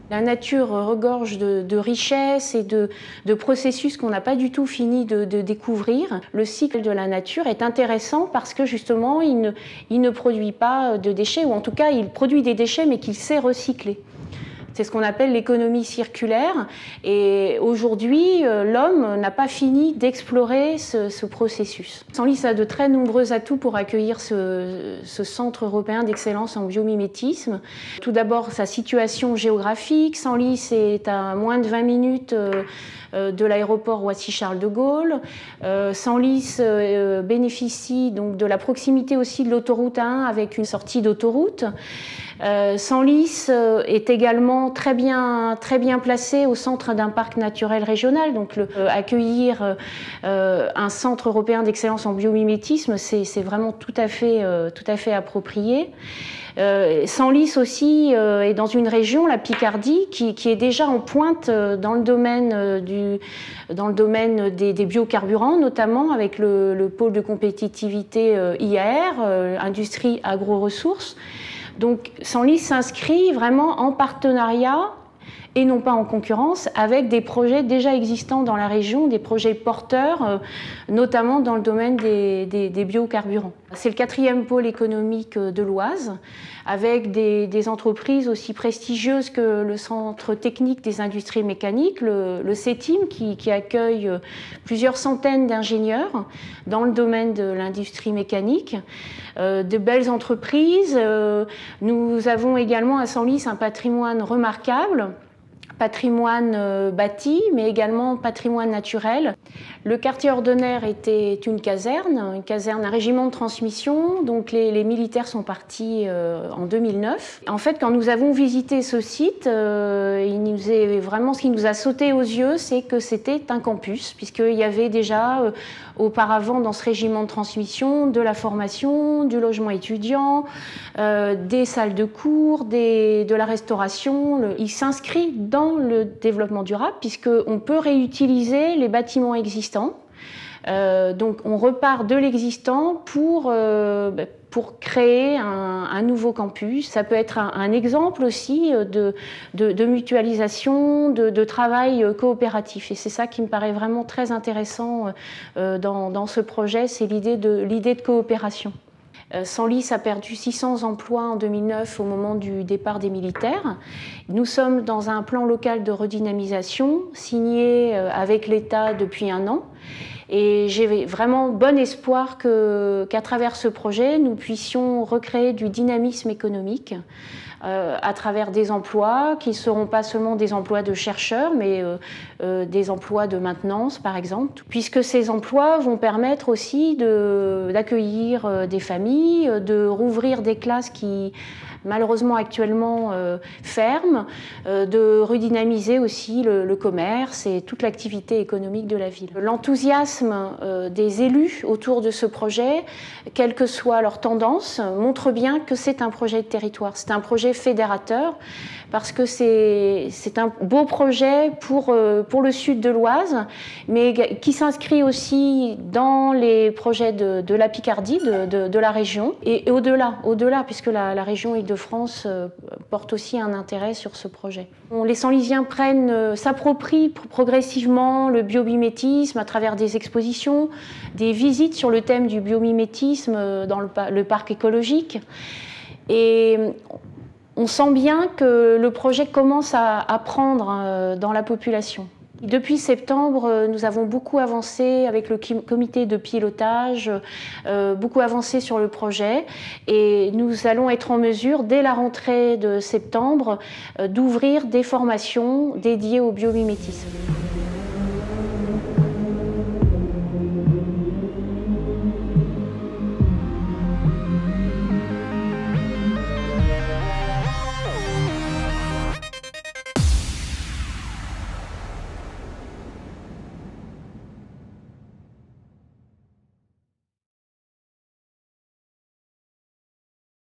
La nature regorge de richesses et de processus qu'on n'a pas du tout fini de découvrir. Le cycle de la nature est intéressant parce que justement, il ne produit pas de déchets, ou en tout cas, il produit des déchets mais qu'il sait recycler. C'est ce qu'on appelle l'économie circulaire. Et aujourd'hui, l'homme n'a pas fini d'explorer ce processus. Senlis a de très nombreux atouts pour accueillir ce centre européen d'excellence en biomimétisme. Tout d'abord, sa situation géographique. Senlis est à moins de 20 minutes de l'aéroport Roissy-Charles de Gaulle. Senlis bénéficie donc de la proximité aussi de l'autoroute A1 avec une sortie d'autoroute. Senlis est également très bien placé au centre d'un parc naturel régional. Donc accueillir un centre européen d'excellence en biomimétisme, c'est vraiment tout à fait approprié. Senlis aussi est dans une région, la Picardie, qui est déjà en pointe dans le domaine des biocarburants, notamment avec le pôle de compétitivité IAR, Industrie Agro-Ressources. Donc Senlis s'inscrit vraiment en partenariat et non pas en concurrence avec des projets déjà existants dans la région, des projets porteurs, notamment dans le domaine des biocarburants. C'est le 4e pôle économique de l'Oise, avec des entreprises aussi prestigieuses que le Centre technique des industries mécaniques, le CETIM, qui accueille plusieurs centaines d'ingénieurs dans le domaine de l'industrie mécanique. De belles entreprises. Nous avons également à Senlis un patrimoine remarquable, patrimoine bâti, mais également patrimoine naturel. Le quartier Ordener était une caserne, un régiment de transmission, donc les militaires sont partis en 2009. En fait, quand nous avons visité ce site, ce qui nous a sauté aux yeux, c'est que c'était un campus, puisqu'il y avait déjà auparavant dans ce régiment de transmission de la formation, du logement étudiant, des salles de cours, de la restauration. Il s'inscrit dans le développement durable puisqu'on peut réutiliser les bâtiments existants. Donc on repart de l'existant pour créer un nouveau campus. Ça peut être un exemple aussi de mutualisation, de travail coopératif. Et c'est ça qui me paraît vraiment très intéressant dans ce projet, c'est l'idée de coopération. Senlis a perdu 600 emplois en 2009 au moment du départ des militaires. Nous sommes dans un plan local de redynamisation signé avec l'État depuis 1 an. Et j'ai vraiment bon espoir qu'à travers ce projet, nous puissions recréer du dynamisme économique à travers des emplois qui ne seront pas seulement des emplois de chercheurs, mais des emplois de maintenance, par exemple, puisque ces emplois vont permettre aussi d'accueillir des familles, de rouvrir des classes qui malheureusement actuellement ferment, de redynamiser aussi le commerce et toute l'activité économique de la ville. L'enthousiasme des élus autour de ce projet, quelle que soit leur tendance, montre bien que c'est un projet de territoire, c'est un projet fédérateur, parce que c'est un beau projet pour le sud de l'Oise, mais qui s'inscrit aussi dans les projets de la Picardie, de la région, et au-delà, puisque la région Île-de-France porte aussi un intérêt sur ce projet. Les Senlisiens s'approprient progressivement le biomimétisme à travers des expositions, des visites sur le thème du biomimétisme dans le parc écologique. Et on sent bien que le projet commence à prendre dans la population. Depuis septembre, nous avons beaucoup avancé avec le comité de pilotage, beaucoup avancé sur le projet et nous allons être en mesure, dès la rentrée de septembre, d'ouvrir des formations dédiées au biomimétisme.